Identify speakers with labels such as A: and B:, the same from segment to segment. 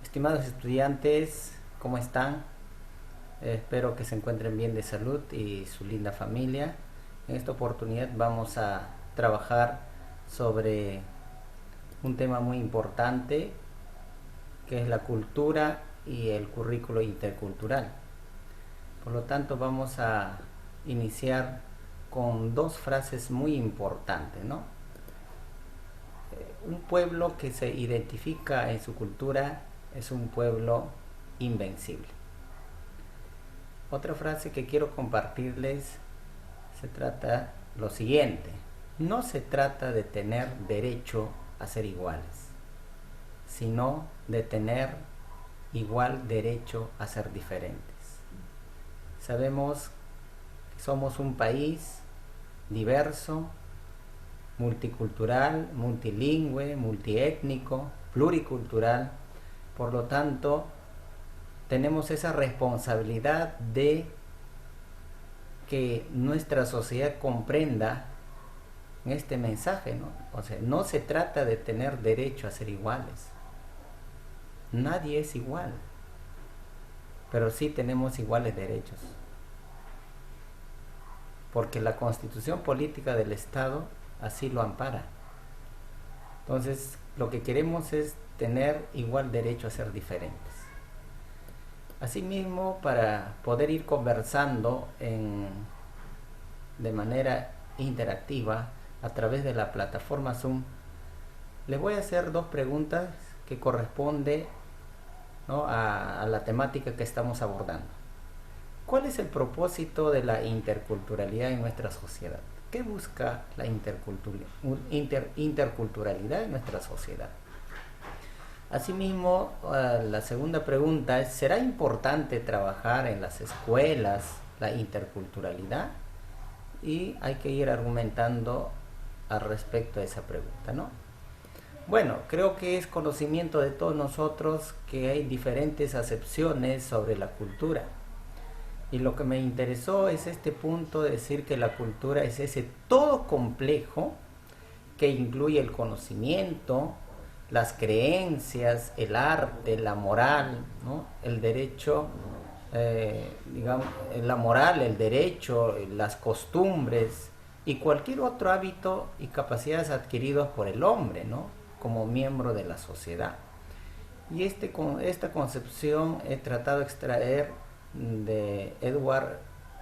A: Estimados estudiantes, ¿cómo están? Espero que se encuentren bien de salud y su linda familia. En esta oportunidad vamos a trabajar sobre un tema muy importante que es la cultura y el currículo intercultural. Por lo tanto, vamos a iniciar con dos frases muy importantes, ¿no? Un pueblo que se identifica en su cultura es un pueblo invencible. Otra frase que quiero compartirles se trata lo siguiente: no se trata de tener derecho a ser iguales, sino de tener igual derecho a ser diferentes. Sabemos que somos un país diverso, multicultural, multilingüe, multiétnico, pluricultural. Por lo tanto, tenemos esa responsabilidad de que nuestra sociedad comprenda este mensaje, ¿no? O sea, no se trata de tener derecho a ser iguales. Nadie es igual, pero sí tenemos iguales derechos. Porque la Constitución Política del Estado así lo ampara. Entonces, lo que queremos es tener igual derecho a ser diferentes. Asimismo, para poder ir conversando de manera interactiva a través de la plataforma Zoom, les voy a hacer dos preguntas que corresponden, ¿no?, a la temática que estamos abordando. ¿Cuál es el propósito de la interculturalidad en nuestra sociedad? ¿Qué busca la interculturalidad en nuestra sociedad? Asimismo, la segunda pregunta es: ¿será importante trabajar en las escuelas la interculturalidad? Y hay que ir argumentando al respecto de esa pregunta, ¿no? Bueno, creo que es conocimiento de todos nosotros que hay diferentes acepciones sobre la cultura. Y lo que me interesó es este punto de decir que la cultura es ese todo complejo que incluye el conocimiento, las creencias, el arte, la moral, ¿no?, el derecho, digamos, la moral, el derecho, las costumbres y cualquier otro hábito y capacidades adquiridos por el hombre, ¿no?, como miembro de la sociedad. Y esta concepción he tratado de extraer de Edward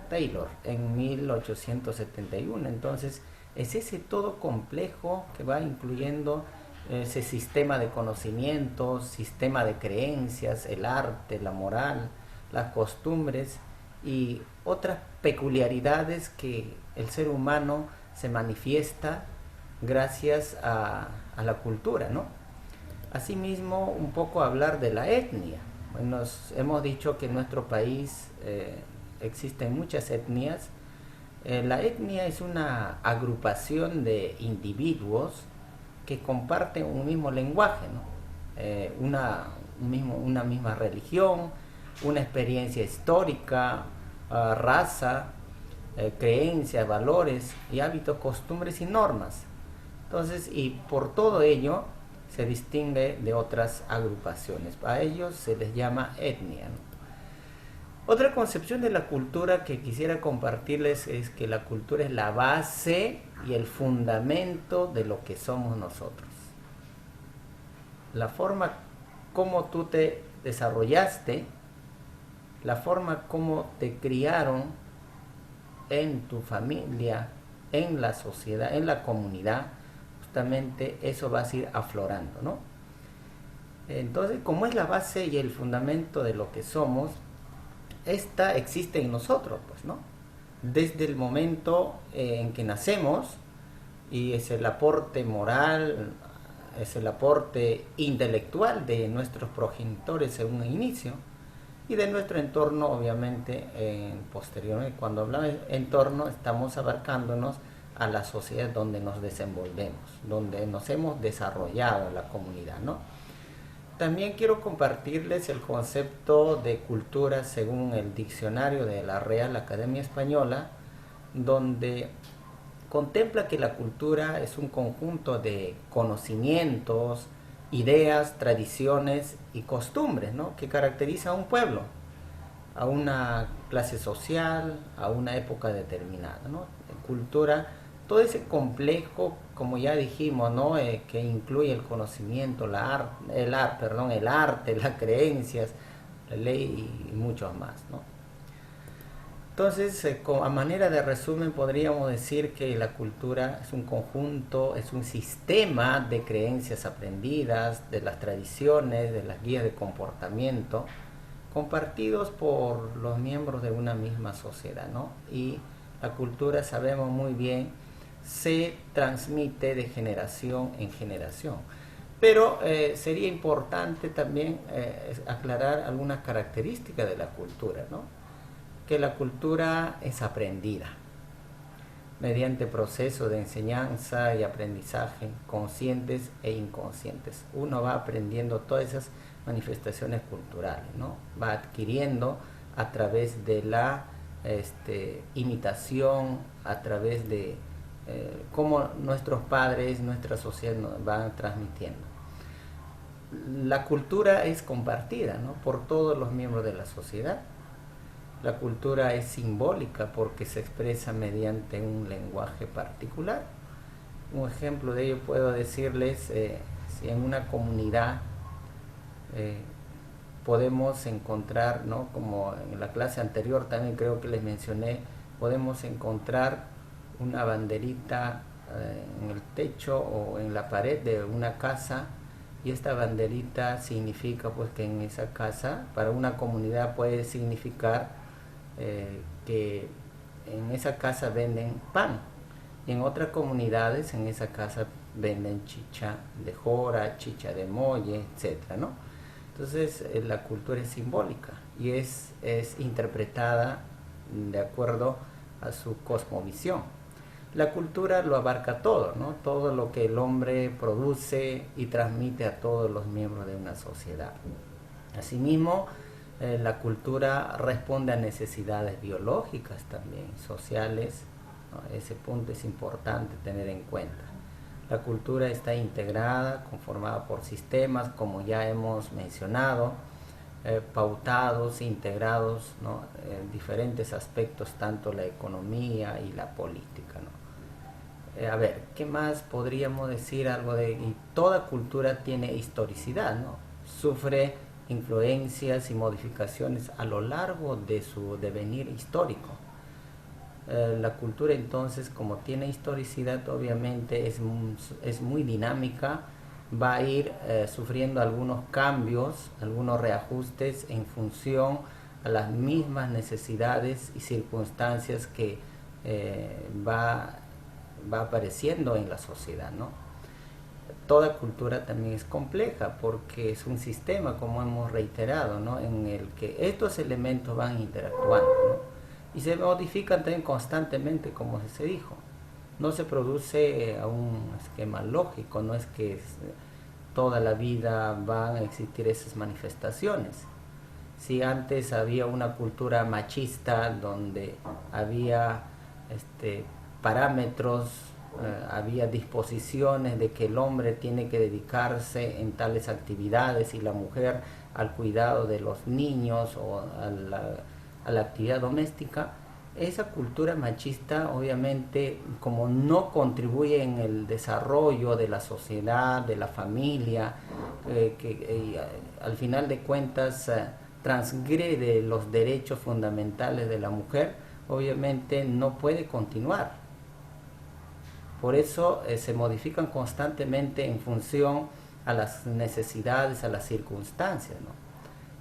A: Taylor en 1871. Entonces, es ese todo complejo que va incluyendo ese sistema de conocimientos, sistema de creencias, el arte, la moral, las costumbres y otras peculiaridades que el ser humano se manifiesta gracias a la cultura, ¿no? Asimismo, un poco hablar de la etnia. Hemos dicho que en nuestro país existen muchas etnias. La etnia es una agrupación de individuos que comparten un mismo lenguaje, ¿no? Una misma religión, una experiencia histórica, raza, creencias, valores y hábitos, costumbres y normas. Entonces, y por todo ello se distingue de otras agrupaciones. A ellos se les llama etnia, ¿no? Otra concepción de la cultura que quisiera compartirles es que la cultura es la base y el fundamento de lo que somos nosotros. La forma como tú te desarrollaste, la forma como te criaron en tu familia, en la sociedad, en la comunidad, justamente eso va a ir aflorando, ¿no? Entonces, como es la base y el fundamento de lo que somos, esta existe en nosotros, pues, ¿no? Desde el momento en que nacemos, y es el aporte moral, es el aporte intelectual de nuestros progenitores en un inicio, y de nuestro entorno, obviamente, posteriormente. Cuando hablamos de entorno, estamos abarcándonos a la sociedad donde nos desenvolvemos, donde nos hemos desarrollado en la comunidad, ¿no? También quiero compartirles el concepto de cultura según el diccionario de la Real Academia Española, donde contempla que la cultura es un conjunto de conocimientos, ideas, tradiciones y costumbres, ¿no?, que caracterizan a un pueblo, a una clase social, a una época determinada, ¿no? Cultura, todo ese complejo, como ya dijimos, ¿no?, que incluye el conocimiento, el arte, las creencias, la ley y muchos más, ¿no? Entonces, a manera de resumen, podríamos decir que la cultura es un conjunto, es un sistema de creencias aprendidas, de las tradiciones, de las guías de comportamiento, compartidos por los miembros de una misma sociedad, ¿no? Y la cultura, sabemos muy bien, se transmite de generación en generación. Pero sería importante también aclarar algunas características de la cultura, ¿no? Que la cultura es aprendida mediante procesos de enseñanza y aprendizaje conscientes e inconscientes. Uno va aprendiendo todas esas manifestaciones culturales, ¿no? Va adquiriendo a través de la imitación, a través de cómo nuestros padres, nuestra sociedad nos van transmitiendo. La cultura es compartida, ¿no?, por todos los miembros de la sociedad. La cultura es simbólica porque se expresa mediante un lenguaje particular. Un ejemplo de ello puedo decirles, si en una comunidad podemos encontrar, ¿no?, como en la clase anterior también creo que les mencioné, podemos encontrar una banderita en el techo o en la pared de una casa, y esta banderita significa pues que en esa casa, para una comunidad puede significar que en esa casa venden pan, y en otras comunidades en esa casa venden chicha de jora, chicha de molle, etcétera, ¿no? Entonces la cultura es simbólica y es interpretada de acuerdo a su cosmovisión. La cultura lo abarca todo, ¿no?, todo lo que el hombre produce y transmite a todos los miembros de una sociedad. Asimismo, la cultura responde a necesidades biológicas también, sociales, ¿no? Ese punto es importante tener en cuenta. La cultura está integrada, conformada por sistemas, como ya hemos mencionado, pautados, integrados, ¿no?, en diferentes aspectos, tanto la economía y la política, ¿no? A ver, ¿qué más podríamos decir? Algo de, y toda cultura tiene historicidad, ¿no? Sufre influencias y modificaciones a lo largo de su devenir histórico. La cultura entonces, como tiene historicidad, obviamente es muy dinámica, va a ir sufriendo algunos cambios, algunos reajustes en función a las mismas necesidades y circunstancias que va apareciendo en la sociedad, ¿no? Toda cultura también es compleja porque es un sistema, como hemos reiterado, ¿no?, en el que estos elementos van interactuando, ¿no?, y se modifican también constantemente, como se dijo. No se produce a un esquema lógico, no es que toda la vida van a existir esas manifestaciones. Si antes había una cultura machista donde había parámetros, había disposiciones de que el hombre tiene que dedicarse en tales actividades y la mujer al cuidado de los niños o a la actividad doméstica, esa cultura machista obviamente, como no contribuye en el desarrollo de la sociedad, de la familia, al final de cuentas transgrede los derechos fundamentales de la mujer, obviamente no puede continuar. Por eso se modifican constantemente en función a las necesidades, a las circunstancias, ¿no?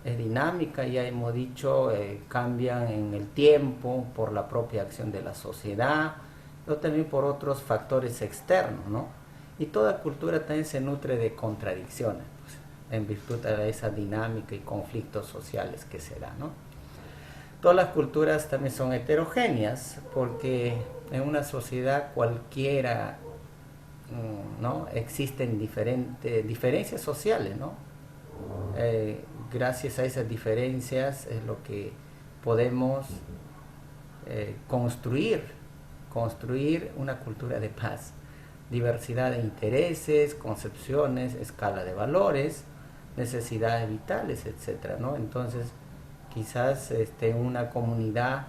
A: Es dinámica, ya hemos dicho, cambian en el tiempo por la propia acción de la sociedad, pero también por otros factores externos, ¿no? Y toda cultura también se nutre de contradicciones, pues, en virtud de esa dinámica y conflictos sociales que se da, ¿no? Todas las culturas también son heterogéneas porque en una sociedad cualquiera, ¿no?, existen diferencias sociales, ¿no? Gracias a esas diferencias es lo que podemos construir una cultura de paz. diversidad de intereses, concepciones, escala de valores, necesidades vitales, etcétera, ¿no? Entonces, quizás en una comunidad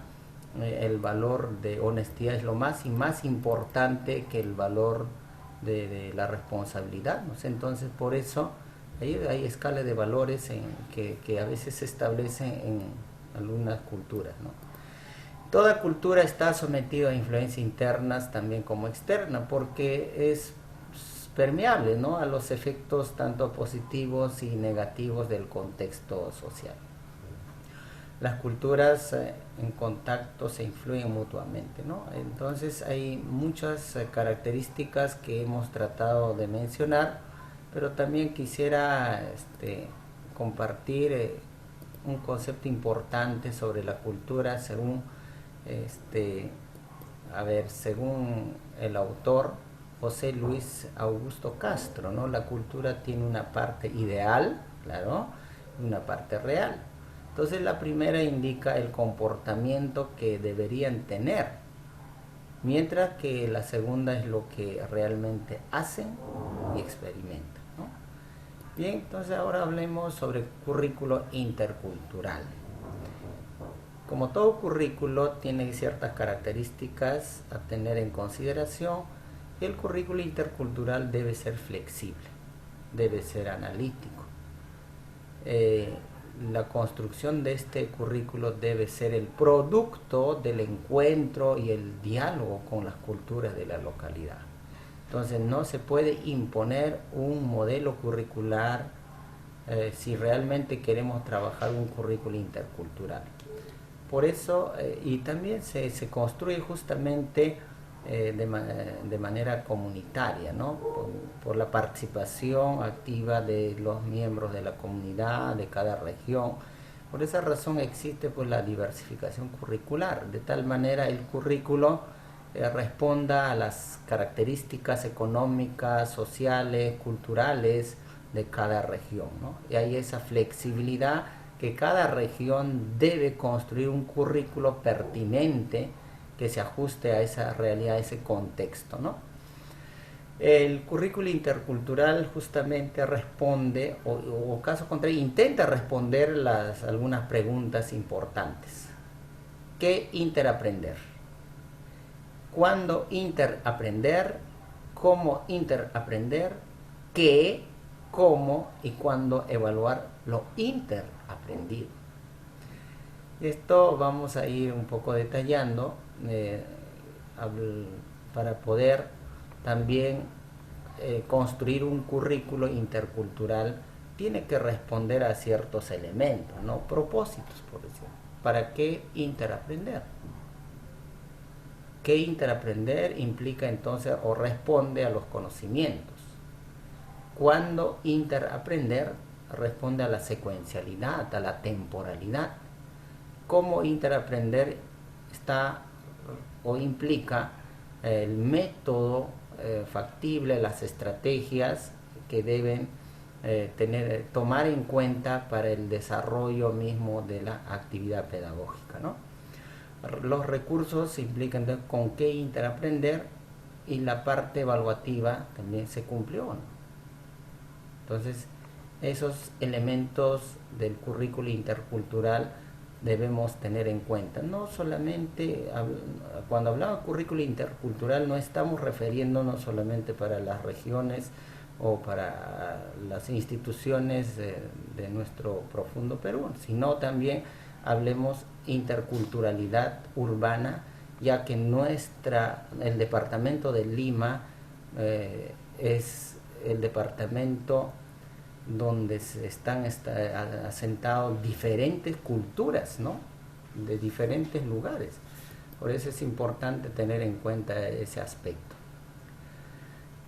A: el valor de honestidad es lo más y más importante que el valor de la responsabilidad, ¿no? Entonces, por eso hay escala de valores que a veces se establecen en algunas culturas, ¿no? Toda cultura está sometida a influencias internas también como externas, porque es permeable, ¿no?, a los efectos tanto positivos y negativos del contexto social. Las culturas en contacto se influyen mutuamente, ¿no? Entonces hay muchas características que hemos tratado de mencionar, pero también quisiera compartir un concepto importante sobre la cultura según según el autor José Luis Augusto Castro, ¿no? La cultura tiene una parte ideal, claro, y una parte real. Entonces la primera indica el comportamiento que deberían tener, mientras que la segunda es lo que realmente hacen y experimentan, ¿no? Bien, entonces ahora hablemos sobre currículo intercultural. Como todo currículo tiene ciertas características a tener en consideración, el currículo intercultural debe ser flexible, debe ser analítico. La construcción de este currículo debe ser el producto del encuentro y el diálogo con las culturas de la localidad. Entonces no se puede imponer un modelo curricular si realmente queremos trabajar un currículo intercultural. Por eso, y también se construye justamente de manera comunitaria, ¿no? Por la participación activa de los miembros de la comunidad, de cada región. Por esa razón existe pues la diversificación curricular, de tal manera el currículo responda a las características económicas, sociales, culturales de cada región, ¿no? Y hay esa flexibilidad que cada región debe construir un currículo pertinente que se ajuste a esa realidad, a ese contexto, ¿no? El currículo intercultural justamente responde, o caso contrario, intenta responder algunas preguntas importantes. ¿Qué interaprender? ¿Cuándo interaprender? ¿Cómo interaprender? ¿Qué? ¿Cómo? Y cuándo evaluar lo interaprendido. Esto vamos a ir un poco detallando para poder también construir un currículo intercultural. Tiene que responder a ciertos elementos, ¿no? Propósitos, por decirlo. ¿Para qué interaprender? ¿Qué interaprender implica entonces o responde a los conocimientos? ¿Cuándo interaprender? Responde a la secuencialidad, a la temporalidad. ¿Cómo interaprender está o implica el método factible, las estrategias que deben tomar en cuenta para el desarrollo mismo de la actividad pedagógica, ¿no? Los recursos implican con qué interaprender, y la parte evaluativa también se cumplió, ¿no? Entonces, esos elementos del currículo intercultural debemos tener en cuenta. No solamente, cuando hablamos de currículo intercultural, no estamos refiriéndonos solamente para las regiones o para las instituciones de nuestro profundo Perú, sino también hablemos interculturalidad urbana, ya que el departamento de Lima es el departamento donde están asentados diferentes culturas, ¿no?, de diferentes lugares. Por eso es importante tener en cuenta ese aspecto.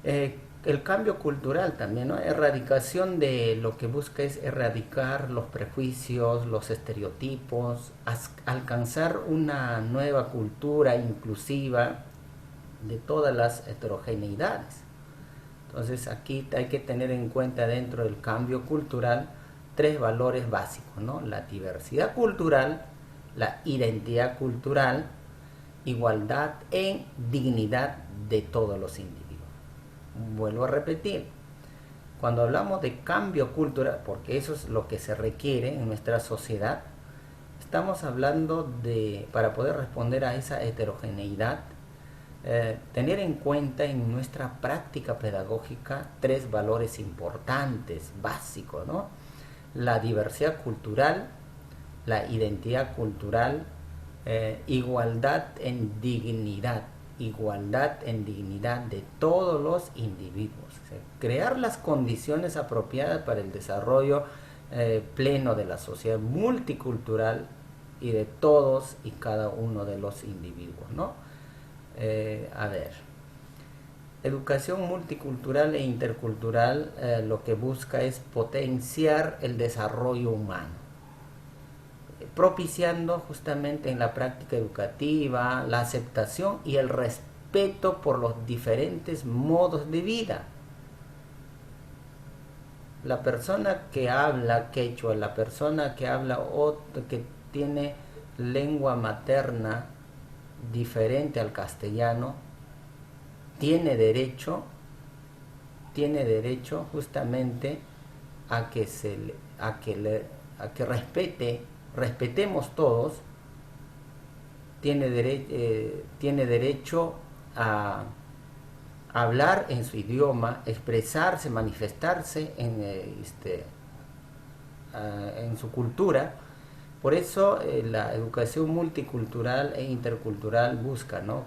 A: El cambio cultural también, ¿no? Erradicación de lo que busca es erradicar los prejuicios, los estereotipos, alcanzar una nueva cultura inclusiva de todas las heterogeneidades. Entonces aquí hay que tener en cuenta dentro del cambio cultural 3 valores básicos, ¿no? La diversidad cultural, la identidad cultural, igualdad en dignidad de todos los individuos. vuelvo a repetir, cuando hablamos de cambio cultural, porque eso es lo que se requiere en nuestra sociedad, estamos hablando de, para poder responder a esa heterogeneidad, tener en cuenta en nuestra práctica pedagógica 3 valores importantes, básicos, ¿no? La diversidad cultural, la identidad cultural, igualdad en dignidad de todos los individuos. O sea, crear las condiciones apropiadas para el desarrollo pleno de la sociedad multicultural y de todos y cada uno de los individuos, ¿no? Educación multicultural e intercultural lo que busca es potenciar el desarrollo humano, propiciando justamente en la práctica educativa la aceptación y el respeto por los diferentes modos de vida. La persona que habla quechua, la persona que habla que tiene lengua materna diferente al castellano, tiene derecho justamente a que respetemos todos, tiene derecho a hablar en su idioma, expresarse, manifestarse en su cultura. Por eso la educación multicultural e intercultural busca, ¿no?,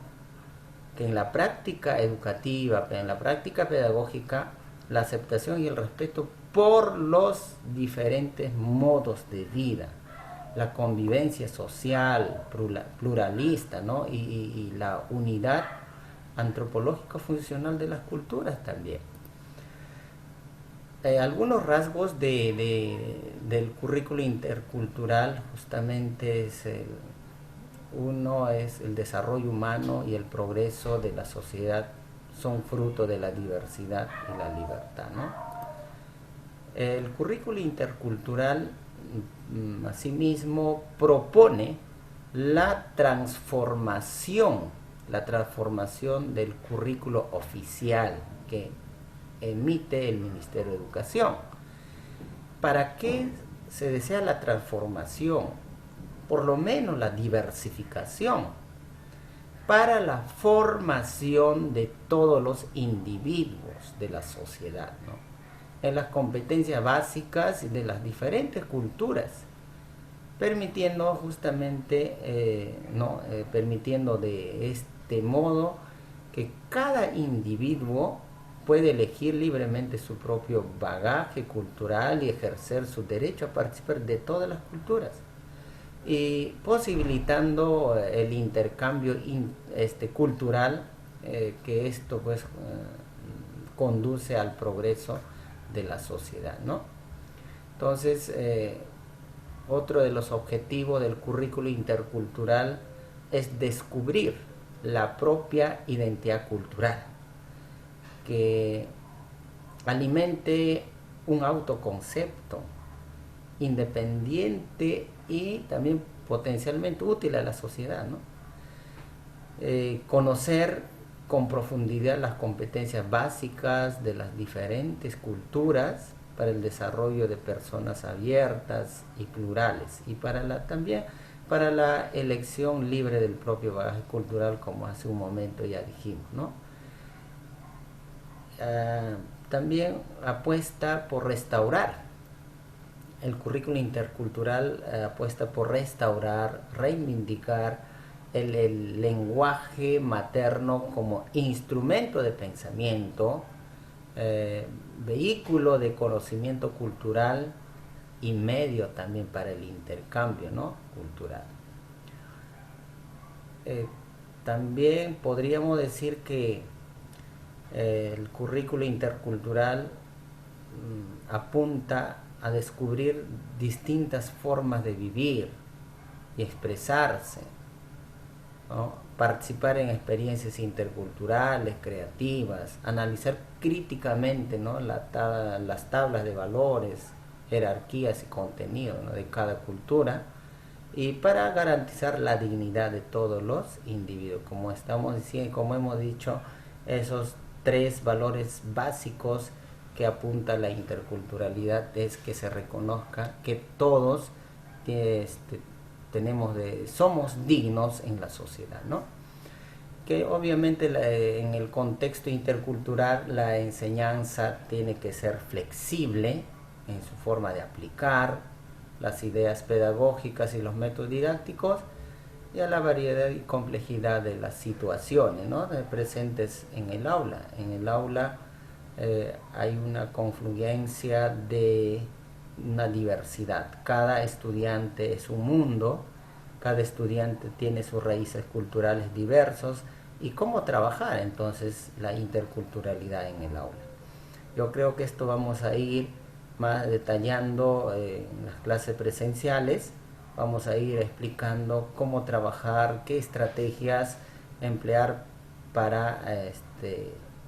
A: que en la práctica educativa, en la práctica pedagógica, la aceptación y el respeto por los diferentes modos de vida, la convivencia social pluralista, ¿no?, y la unidad antropológica funcional de las culturas también. Algunos rasgos del currículo intercultural justamente uno es el desarrollo humano y el progreso de la sociedad son fruto de la diversidad y la libertad, ¿no? El currículo intercultural asimismo propone la transformación del currículo oficial que emite el Ministerio de Educación. ¿Para qué se desea la transformación? Por lo menos la diversificación, para la formación de todos los individuos de la sociedad, ¿no?, en las competencias básicas de las diferentes culturas, permitiendo justamente, permitiendo de este modo que cada individuo puede elegir libremente su propio bagaje cultural y ejercer su derecho a participar de todas las culturas, y posibilitando el intercambio cultural, que esto pues conduce al progreso de la sociedad, ¿no? Entonces, otro de los objetivos del currículo intercultural es descubrir la propia identidad cultural, que alimente un autoconcepto independiente y también potencialmente útil a la sociedad, ¿no? Conocer con profundidad las competencias básicas de las diferentes culturas para el desarrollo de personas abiertas y plurales, y también para la elección libre del propio bagaje cultural, como hace un momento ya dijimos, ¿no? También apuesta por restaurar. El currículo intercultural apuesta por restaurar, reivindicar el lenguaje materno como instrumento de pensamiento, vehículo de conocimiento cultural y medio también para el intercambio, ¿no?, cultural. También podríamos decir que el currículo intercultural apunta a descubrir distintas formas de vivir y expresarse, ¿no?, participar en experiencias interculturales, creativas, analizar críticamente, ¿no?, las tablas de valores, jerarquías y contenidos, ¿no?, de cada cultura, y para garantizar la dignidad de todos los individuos. Como estamos diciendo, como hemos dicho, esos tres valores básicos que apunta la interculturalidad es que se reconozca que todos somos dignos en la sociedad, ¿no? Que obviamente en el contexto intercultural la enseñanza tiene que ser flexible en su forma de aplicar las ideas pedagógicas y los métodos didácticos y a la variedad y complejidad de las situaciones, ¿no?, presentes en el aula. En el aula hay una confluencia de una diversidad. Cada estudiante es un mundo, cada estudiante tiene sus raíces culturales diversos y cómo trabajar entonces la interculturalidad en el aula. Yo creo que esto vamos a ir más detallando en las clases presenciales. Vamos a ir explicando cómo trabajar, qué estrategias emplear para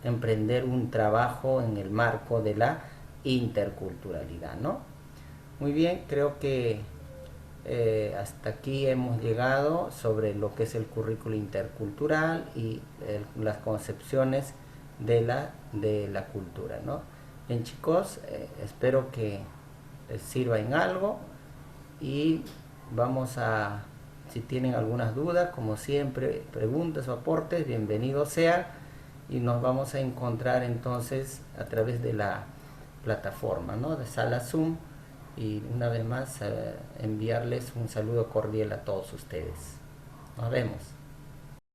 A: emprender un trabajo en el marco de la interculturalidad, ¿no? Muy bien, creo que hasta aquí hemos llegado sobre lo que es el currículo intercultural y las concepciones de la cultura, ¿no? Bien, chicos, espero que les sirva en algo y vamos a, si tienen algunas dudas, como siempre, preguntas o aportes, bienvenidos sean, y nos vamos a encontrar entonces a través de la plataforma, ¿no?, de Sala Zoom, y una vez más enviarles un saludo cordial a todos ustedes. Nos vemos.